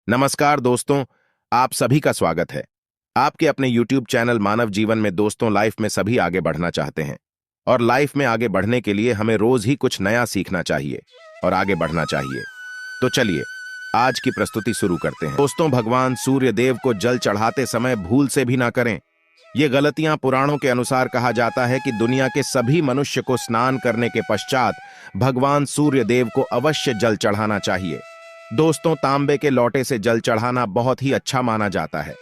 नमस्कार दोस्तों, आप सभी का स्वागत है। आपके अपने YouTube चैनल मानव जीवन में दोस्तों लाइफ में सभी आगे बढ़ना चाहते हैं और लाइफ में आगे बढ़ने के लिए हमें रोज ही कुछ नया सीखना चाहिए और आगे बढ़ना चाहिए। तो चलिए आज की प्रस्तुति शुरू करते हैं। दोस्तों, भगवान सूर्य देव को जल चढ़ाते समय भूल से भी ना करें। ये गलतियां पुराणों के अनुसार कहा जाता है कि दुनिया के सभी मनुष्य को स्नान करने के पश्चात भगवान सूर्य देव को अवश्य जल चढ़ाना चाहिए। दोस्तों, तांबे के लोटे से जल चढ़ाना बहुत ही अच्छा माना जाता है।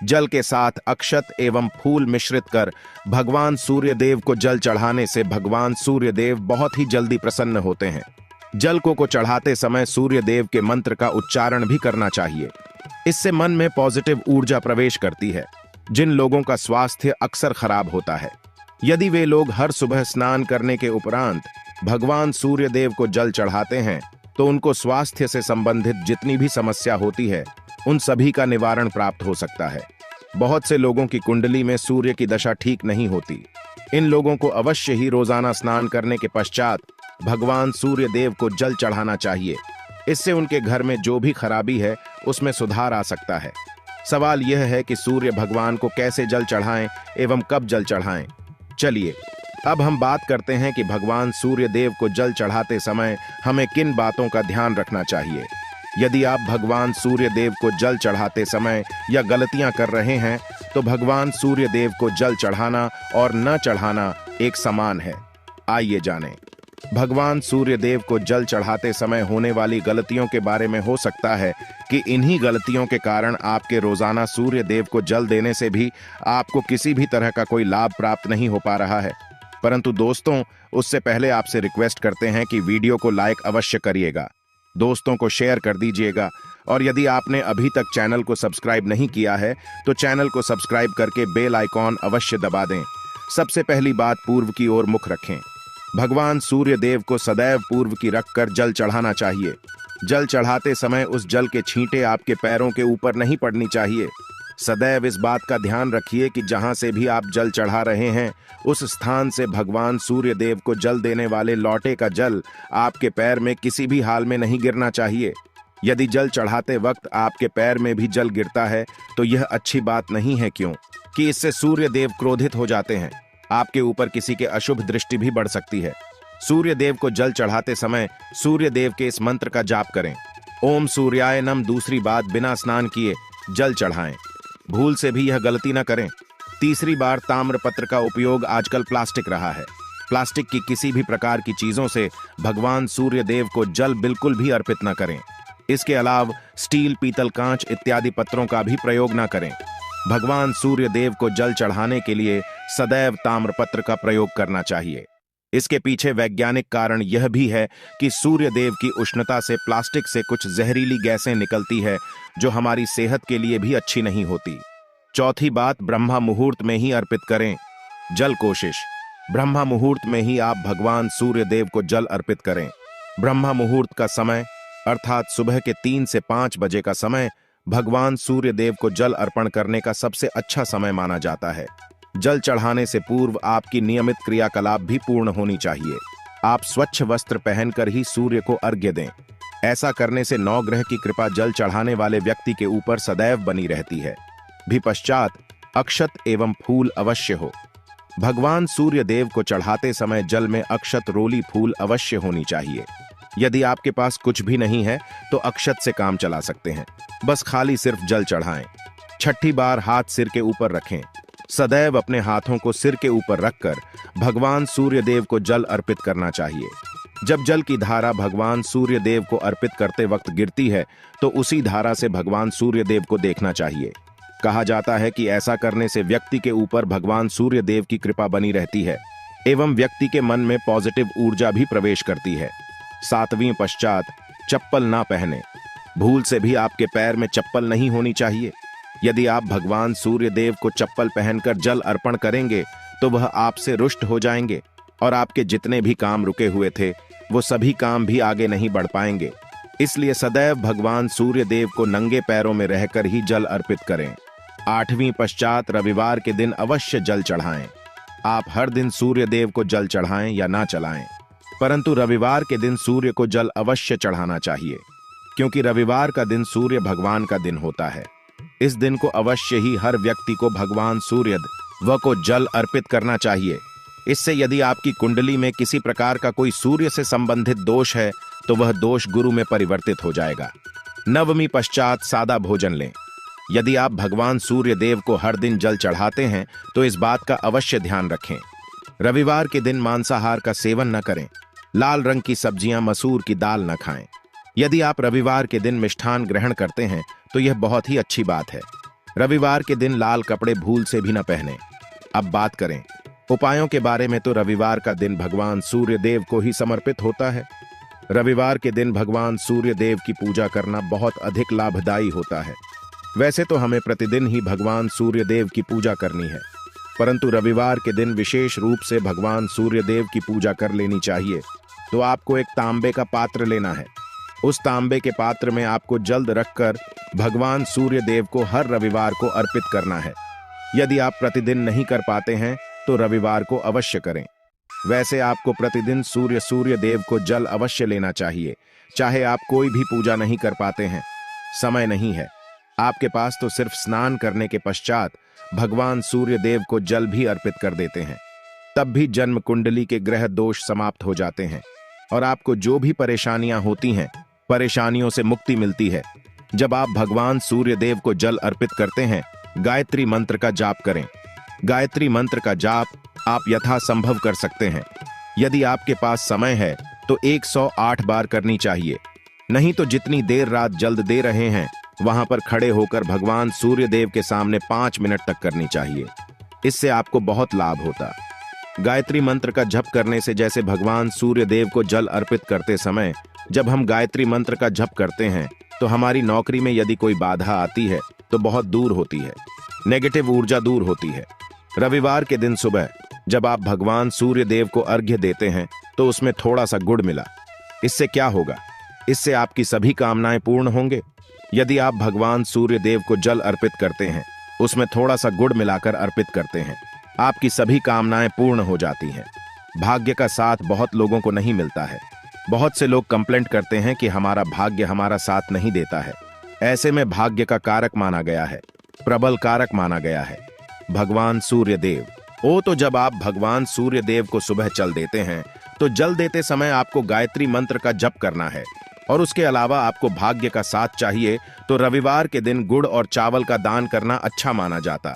जल के साथ अक्षत एवं फूल मिश्रित कर भगवान सूर्य देव को जल चढ़ाने से भगवान सूर्य देव बहुत ही जल्दी प्रसन्न होते हैं। जल को चढ़ाते समय सूर्य देव के मंत्र का उच्चारण भी करना चाहिए। इससे मन में पॉजिटिव ऊर्जा प्रवेश करती है। जिन लोगों का स्वास्थ्य अक्सर खराब होता है, यदि वे लोग हर सुबह स्नान करने के उपरांत भगवान सूर्य देव को जल चढ़ाते हैं तो उनको स्वास्थ्य से संबंधित जितनी भी समस्या होती है उन सभी का निवारण प्राप्त हो सकता है। बहुत से लोगों की कुंडली में सूर्य की दशा ठीक नहीं होती। इन लोगों को अवश्य ही रोजाना स्नान करने के पश्चात भगवान सूर्य देव को जल चढ़ाना चाहिए। इससे उनके घर में जो भी खराबी है उसमें सुधार आ सकता है। सवाल यह है कि सूर्य भगवान को कैसे जल चढ़ाएं एवं कब जल चढ़ाएं। चलिए अब हम बात करते हैं कि भगवान सूर्य देव को जल चढ़ाते समय हमें किन बातों का ध्यान रखना चाहिए। यदि आप भगवान सूर्य देव को जल चढ़ाते समय या गलतियां कर रहे हैं तो भगवान सूर्य देव को जल चढ़ाना और न चढ़ाना एक समान है। आइए जानें। भगवान सूर्य देव को जल चढ़ाते समय होने वाली गलतियों के बारे में। हो सकता है कि इन्हीं गलतियों के कारण आपके रोजाना सूर्य देव को जल देने से भी आपको किसी भी तरह का कोई लाभ प्राप्त नहीं हो पा रहा है। परंतु दोस्तों, उससे पहले आपसे रिक्वेस्ट करते हैं कि वीडियो को लाइक अवश्य करिएगा, दोस्तों को शेयर कर दीजिएगा और यदि आपने अभी तक चैनल को सब्सक्राइब नहीं किया है तो चैनल को सब्सक्राइब करके बेल आइकॉन अवश्य दबा दें। सबसे पहली बात, पूर्व की ओर मुख रखें। भगवान सूर्य देव को सदैव पूर्व की रखकर जल चढ़ाना चाहिए। जल चढ़ाते समय उस जल के छींटे आपके पैरों के ऊपर नहीं पड़नी चाहिए। सदैव इस बात का ध्यान रखिए कि जहां से भी आप जल चढ़ा रहे हैं उस स्थान से भगवान सूर्य देव को जल देने वाले लोटे का जल आपके पैर में किसी भी हाल में नहीं गिरना चाहिए। यदि जल चढ़ाते वक्त आपके पैर में भी जल गिरता है तो यह अच्छी बात नहीं है, क्यों कि इससे सूर्य देव क्रोधित हो जाते हैं। आपके ऊपर किसी के अशुभ दृष्टि भी बढ़ सकती है। सूर्य देव को जल चढ़ाते समय सूर्य देव के इस मंत्र का जाप करें, ओम सूर्याय नमः। दूसरी बात, बिना स्नान किए जल चढ़ाएं। भूल से भी यह गलती न करें। तीसरी बार, ताम्रपत्र का उपयोग आजकल प्लास्टिक रहा है। प्लास्टिक की किसी भी प्रकार की चीजों से भगवान सूर्य देव को जल बिल्कुल भी अर्पित न करें। इसके अलावा स्टील, पीतल, कांच इत्यादि पत्रों का भी प्रयोग न करें। भगवान सूर्य देव को जल चढ़ाने के लिए सदैव ताम्रपत्र का प्रयोग करना चाहिए। इसके पीछे वैज्ञानिक कारण यह भी है कि सूर्य देव की उष्णता से प्लास्टिक से कुछ जहरीली गैसें निकलती है जो हमारी सेहत के लिए भी अच्छी नहीं होती। चौथी बात, ब्रह्मा मुहूर्त में ही अर्पित करें जल। कोशिश ब्रह्मा मुहूर्त में ही आप भगवान सूर्य देव को जल अर्पित करें। ब्रह्मा मुहूर्त का समय अर्थात सुबह के 3 से 5 बजे का समय भगवान सूर्य देव को जल अर्पण करने का सबसे अच्छा समय माना जाता है। जल चढ़ाने से पूर्व आपकी नियमित क्रियाकलाप भी पूर्ण होनी चाहिए। आप स्वच्छ वस्त्र पहनकर ही सूर्य को अर्घ्य दें। ऐसा करने से नवग्रह की कृपा जल चढ़ाने वाले व्यक्ति के ऊपर सदैव बनी रहती है। भी पश्चात अक्षत एवं फूल अवश्य हो। भगवान सूर्य देव को चढ़ाते समय जल में अक्षत, रोली, फूल अवश्य होनी चाहिए। यदि आपके पास कुछ भी नहीं है तो अक्षत से काम चला सकते हैं, बस खाली सिर्फ जल चढ़ाएं। छठी बार, हाथ सिर के ऊपर रखें। सदैव अपने हाथों को सिर के ऊपर रखकर भगवान सूर्य देव को जल अर्पित करना चाहिए। जब जल की धारा भगवान सूर्य देव को अर्पित करते वक्त गिरती है तो उसी धारा से भगवान सूर्य देव को देखना चाहिए। कहा जाता है कि ऐसा करने से व्यक्ति के ऊपर भगवान सूर्य देव की कृपा बनी रहती है एवं व्यक्ति के मन में पॉजिटिव ऊर्जा भी प्रवेश करती है। 7वीं पश्चात, चप्पल ना पहने। भूल से भी आपके पैर में चप्पल नहीं होनी चाहिए। यदि आप भगवान सूर्य देव को चप्पल पहनकर जल अर्पण करेंगे तो वह आपसे रुष्ट हो जाएंगे और आपके जितने भी काम रुके हुए थे वो सभी काम भी आगे नहीं बढ़ पाएंगे। इसलिए सदैव भगवान सूर्य देव को नंगे पैरों में रहकर ही जल अर्पित करें। 8वीं पश्चात, रविवार के दिन अवश्य जल चढ़ाएं। आप हर दिन सूर्य देव को जल चढ़ाएं या ना चढ़ाएं, परंतु रविवार के दिन सूर्य को जल अवश्य चढ़ाना चाहिए, क्योंकि रविवार का दिन सूर्य भगवान का दिन होता है। इस दिन को अवश्य ही हर व्यक्ति को भगवान सूर्य व को जल अर्पित करना चाहिए। इससे यदि आपकी कुंडली में किसी प्रकार का कोई सूर्य से संबंधित दोष है तो वह दोष गुरु में परिवर्तित हो जाएगा। नवमी पश्चात सादा भोजन लें। यदि आप भगवान सूर्य देव को हर दिन जल चढ़ाते हैं तो इस बात का अवश्य ध्यान रखें। रविवार के दिन मांसाहार का सेवन न करें। लाल रंग की सब्जियां, मसूर की दाल न खाएं। यदि आप रविवार के दिन मिष्ठान ग्रहण करते हैं तो यह बहुत ही अच्छी बात है। रविवार के दिन लाल कपड़े भूल से भी न पहनें। अब बात करें उपायों के बारे में, तो रविवार का दिन भगवान सूर्य देव को ही समर्पित होता है। रविवार के दिन भगवान सूर्य देव की पूजा करना बहुत अधिक लाभदायी होता है। वैसे तो हमें प्रतिदिन ही भगवान सूर्य देव की पूजा करनी है, परंतु रविवार के दिन विशेष रूप से भगवान सूर्य देव की पूजा कर लेनी चाहिए। तो आपको एक तांबे का पात्र लेना है। उस तांबे के पात्र में आपको जल रखकर भगवान सूर्य देव को हर रविवार को अर्पित करना है। यदि आप प्रतिदिन नहीं कर पाते हैं तो रविवार को अवश्य करें। वैसे आपको प्रतिदिन सूर्य देव को जल अवश्य लेना चाहिए, चाहे आप कोई भी पूजा नहीं कर पाते हैं, समय नहीं है आपके पास, तो सिर्फ स्नान करने के पश्चात भगवान सूर्य देव को जल भी अर्पित कर देते हैं। तब भी जन्म कुंडली के ग्रह दोष समाप्त हो जाते हैं और आपको जो भी परेशानियां होती हैं, परेशानियों से मुक्ति मिलती है। जब आप भगवान सूर्य देव को जल अर्पित करते हैं, गायत्री मंत्र का जाप करें। गायत्री मंत्र का जाप आप यथासंभव कर सकते हैं। यदि आपके पास समय है तो 108 बार करनी चाहिए, नहीं तो जितनी देर रात जल्द दे रहे हैं वहां पर खड़े होकर भगवान सूर्य देव के सामने 5 मिनट तक करनी चाहिए। इससे आपको बहुत लाभ होता। गायत्री मंत्र का जप करने से, जैसे भगवान सूर्य देव को जल अर्पित करते समय जब हम गायत्री मंत्र का जप करते हैं तो हमारी नौकरी में यदि कोई बाधा आती है तो बहुत दूर होती है, नेगेटिव ऊर्जा दूर होती है। रविवार के दिन सुबह जब आप भगवान सूर्य देव को अर्घ्य देते हैं तो उसमें थोड़ा सा गुड़ मिला। इससे क्या होगा? इससे आपकी सभी कामनाएं पूर्ण होंगे। यदि आप भगवान सूर्य देव को जल अर्पित करते हैं, उसमें थोड़ा सा गुड़ मिलाकर अर्पित करते हैं, आपकी सभी कामनाएं पूर्ण हो जाती हैं। भाग्य का साथ बहुत लोगों को नहीं मिलता है। बहुत से लोग कंप्लेंट करते हैं कि हमारा भाग्य हमारा साथ नहीं देता है। ऐसे में भाग्य का कारक माना गया है, प्रबल कारक माना गया है भगवान सूर्य देव। तो जब आप भगवान सूर्य देव को सुबह जल देते हैं तो जल देते समय आपको गायत्री मंत्र का जप करना है, और उसके अलावा आपको भाग्य का साथ चाहिए तो रविवार के दिन गुड़ और चावल का दान करना अच्छा माना जाता।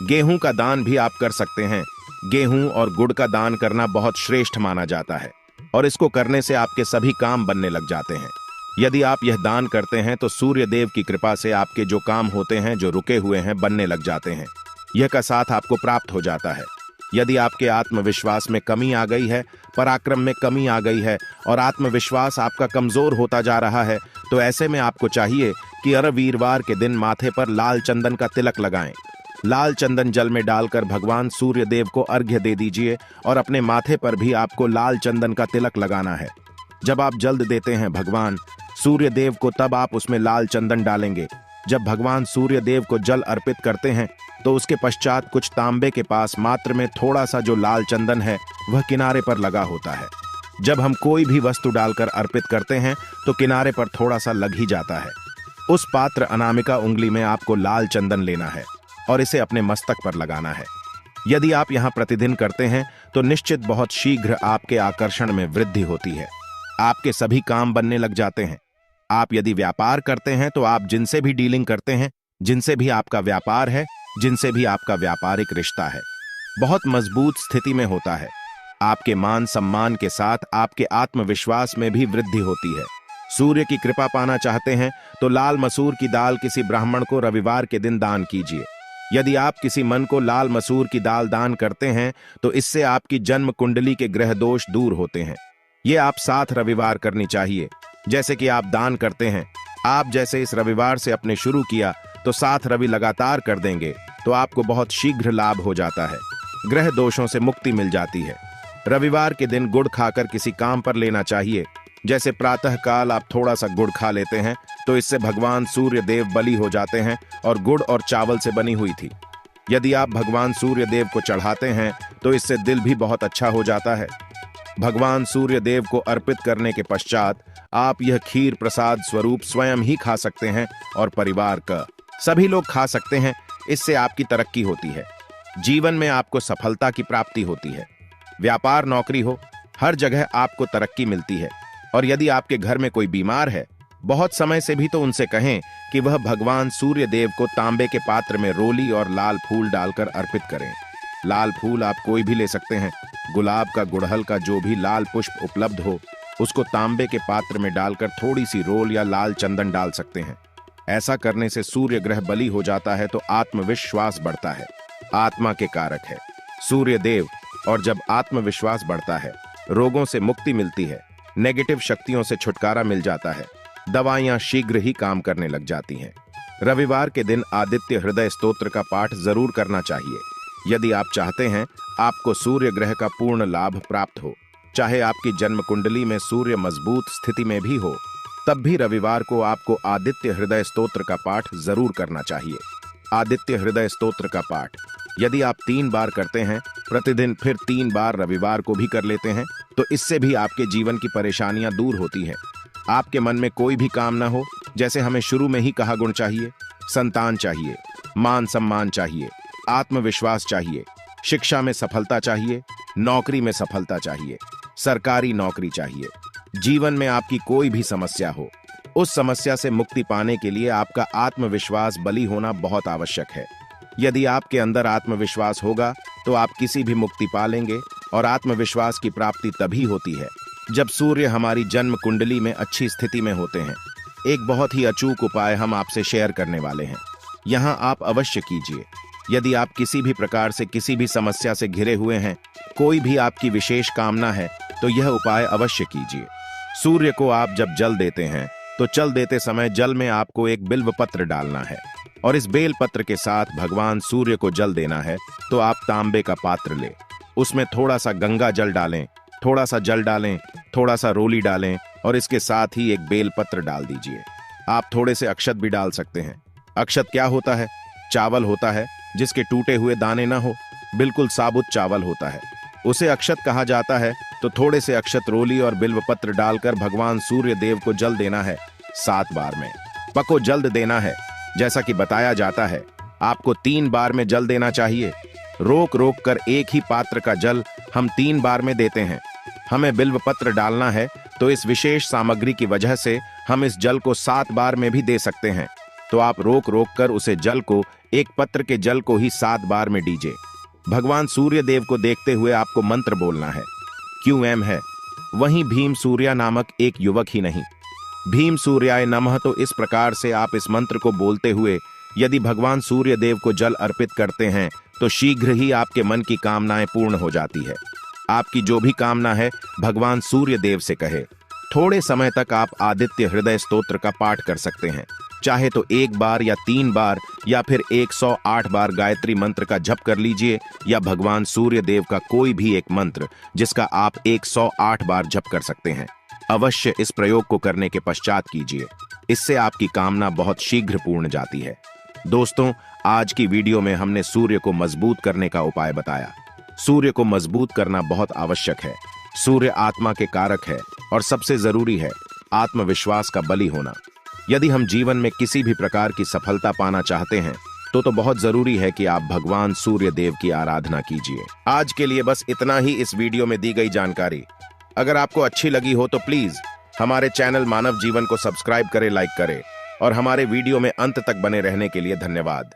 गेहूं का दान भी आप कर सकते हैं। गेहूं और गुड़ का दान करना बहुत श्रेष्ठ माना जाता है और इसको करने से आपके सभी काम बनने लग जाते हैं। यदि आप यह दान करते हैं तो सूर्य देव की कृपा से आपके जो काम होते हैं, जो रुके हुए हैं, बनने लग जाते हैं। यह का साथ आपको प्राप्त हो जाता है। यदि आपके आत्मविश्वास में कमी आ गई है, पराक्रम में कमी आ गई है और आत्मविश्वास आपका कमजोर होता जा रहा है, तो ऐसे में आपको चाहिए कि हर वीरवार के दिन माथे पर लाल चंदन का तिलक लगाएं। लाल चंदन जल में डालकर भगवान सूर्य देव को अर्घ्य दे दीजिए और अपने माथे पर भी आपको लाल चंदन का तिलक लगाना है। जब आप जल्द देते हैं भगवान सूर्य देव को, तब आप उसमें लाल चंदन डालेंगे। जब भगवान सूर्य देव को जल अर्पित करते हैं तो उसके पश्चात कुछ तांबे के पास मात्र में थोड़ा सा जो लाल चंदन है वह किनारे पर लगा होता है। जब हम कोई भी वस्तु डालकर अर्पित करते हैं तो किनारे पर थोड़ा सा लग ही जाता है। उस पात्र अनामिका उंगली में आपको लाल चंदन लेना है और इसे अपने मस्तक पर लगाना है। यदि आप यहां प्रतिदिन करते हैं तो निश्चित बहुत शीघ्र आपके आकर्षण में वृद्धि होती है। आपके सभी काम बनने लग जाते हैं। आप यदि व्यापार करते हैं तो आप जिनसे भी डीलिंग करते हैं, जिनसे भी आपका व्यापार है, जिनसे भी आपका व्यापारिक रिश्ता है, बहुत मजबूत स्थिति में होता है। आपके मान सम्मान के साथ आपके आत्मविश्वास में भी वृद्धि होती है। सूर्य की कृपा पाना चाहते हैं तो लाल मसूर की दाल किसी ब्राह्मण को रविवार के दिन दान कीजिए। यदि आप किसी मन को लाल मसूर की दाल दान करते हैं तो इससे आपकी जन्म कुंडली के ग्रह दोष दूर होते हैं। ये आप 7 रविवार करनी चाहिए। जैसे कि आप दान करते हैं, आप जैसे इस रविवार से अपने शुरू किया तो 7 रवि लगातार कर देंगे तो आपको बहुत शीघ्र लाभ हो जाता है। ग्रह दोषों से मुक्ति मिल जाती है। रविवार के दिन गुड़ खाकर किसी काम पर लेना चाहिए। जैसे प्रातः काल आप थोड़ा सा गुड़ खा लेते हैं तो इससे भगवान सूर्य देव बलि हो जाते हैं और गुड़ और चावल से बनी हुई थी। यदि आप भगवान सूर्य देव को चढ़ाते हैं तो इससे दिल भी बहुत अच्छा हो जाता है। भगवान सूर्य देव को अर्पित करने के पश्चात आप यह खीर प्रसाद स्वरूप स्वयं ही खा सकते हैं और परिवार का सभी लोग खा सकते हैं। इससे आपकी तरक्की होती है, जीवन में आपको सफलता की प्राप्ति होती है। व्यापार नौकरी हो, हर जगह आपको तरक्की मिलती है। और यदि आपके घर में कोई बीमार है बहुत समय से भी, तो उनसे कहें कि वह भगवान सूर्य देव को तांबे के पात्र में रोली और लाल फूल डालकर अर्पित करें। लाल फूल आप कोई भी ले सकते हैं, गुलाब का, गुड़हल का, जो भी लाल पुष्प उपलब्ध हो उसको तांबे के पात्र में डालकर थोड़ी सी रोल या लाल चंदन डाल सकते हैं। ऐसा करने से सूर्य ग्रह बली हो जाता है तो आत्मविश्वास बढ़ता है। आत्मा के कारक है सूर्य देव, और जब आत्मविश्वास बढ़ता है रोगों से मुक्ति मिलती है, नेगेटिव शक्तियों से छुटकारा मिल जाता है, दवाइयां शीघ्र ही काम करने लग जाती हैं। रविवार के दिन आदित्य हृदय स्तोत्र का पाठ जरूर करना चाहिए। यदि आप चाहते हैं आपको सूर्य ग्रह का पूर्ण लाभ प्राप्त हो, चाहे आपकी जन्म कुंडली में सूर्य मजबूत स्थिति में भी हो, तब भी रविवार को आपको आदित्य हृदय स्तोत्र का पाठ जरूर करना चाहिए। आदित्य हृदय स्तोत्र का पाठ यदि आप 3 बार करते हैं प्रतिदिन, फिर 3 बार रविवार को भी कर लेते हैं, तो इससे भी आपके जीवन की परेशानियां दूर होती हैं। आपके मन में कोई भी काम ना हो, जैसे हमें शुरू में ही कहा, गुण चाहिए, संतान चाहिए, मान सम्मान चाहिए, आत्मविश्वास चाहिए, शिक्षा में सफलता चाहिए, नौकरी में सफलता चाहिए, सरकारी नौकरी चाहिए, जीवन में आपकी कोई भी समस्या हो, उस समस्या से मुक्ति पाने के लिए आपका आत्मविश्वास बली होना बहुत आवश्यक है। यदि आपके अंदर आत्मविश्वास होगा तो आप किसी भी मुक्ति पालेंगे। और आत्मविश्वास की प्राप्ति तभी होती है जब सूर्य हमारी जन्म कुंडली में अच्छी स्थिति में होते हैं। एक बहुत ही अचूक उपाय हम आपसे शेयर करने वाले हैं, यहाँ आप अवश्य कीजिए। यदि आप किसी भी प्रकार से किसी भी समस्या से घिरे हुए हैं, कोई भी आपकी विशेष कामना है, तो यह उपाय अवश्य कीजिए। सूर्य को आप जब जल देते हैं तो जल देते समय जल में आपको एक बिल्व पत्र डालना है और इस बेल पत्र के साथ भगवान सूर्य को जल देना है। तो आप तांबे का पात्र लें, उसमें थोड़ा सा गंगा जल डालें, थोड़ा सा जल डालें, थोड़ा सा रोली डालें और इसके साथ ही एक बेल पत्र डाल दीजिए। आप थोड़े से अक्षत भी डाल सकते हैं। अक्षत क्या होता है? चावल होता है जिसके टूटे हुए दाने ना हो, बिल्कुल साबुत चावल होता है, उसे अक्षत कहा जाता है। तो थोड़े से अक्षत, रोली और बिल्व पत्र डालकर भगवान सूर्य देव को जल देना है 7 बार में। पको जल्द देना है, जैसा कि बताया जाता है आपको 3 बार में जल देना चाहिए। रोक रोक कर एक ही पात्र का जल हम 3 बार में देते हैं। हमें बिल्व पत्र डालना है, तो इस विशेष सामग्री की वजह से हम इस जल को 7 बार में भी दे सकते हैं। तो आप रोक रोक कर उसे जल को, एक पत्र के जल को ही 7 बार में दीजिए। भगवान सूर्य देव को देखते हुए आपको मंत्र बोलना है। QM है, वहीं भीम सूर्या नामक एक युवक ही नहीं, भीम सूर्याय नमः। तो इस प्रकार से आप इस मंत्र को बोलते हुए यदि भगवान सूर्य देव को जल अर्पित करते हैं तो शीघ्र ही आपके मन की कामनाएं पूर्ण हो जाती है। आपकी जो भी कामना है भगवान सूर्य देव से कहे। थोड़े समय तक आप आदित्य हृदय स्तोत्र का पाठ कर सकते हैं, चाहे तो 1 बार या 3 बार या फिर 108 बार गायत्री मंत्र का जप कर लीजिए, या भगवान सूर्य देव का कोई भी एक मंत्र जिसका आप 108 बार जप कर सकते हैं। अवश्य इस प्रयोग को करने के पश्चात कीजिए, इससे आपकी कामना बहुत शीघ्र पूर्ण जाती है। दोस्तों, आज की वीडियो में हमने सूर्य को मजबूत करने का उपाय बताया। सूर्य को मजबूत करना बहुत आवश्यक है। सूर्य आत्मा के कारक है और सबसे जरूरी है आत्मविश्वास का बली होना। यदि हम जीवन में किसी भी प्रकार की सफलता पाना चाहते हैं तो बहुत जरूरी है कि आप भगवान सूर्य देव की आराधना कीजिए। आज के लिए बस इतना ही इस वीडियो में दी गई जानकारी। अगर आपको अच्छी लगी हो तो प्लीज हमारे चैनल मानव जीवन को सब्सक्राइब करें, लाइक करें और हमारे वीडियो में अंत तक बने रहने के लिए धन्यवाद।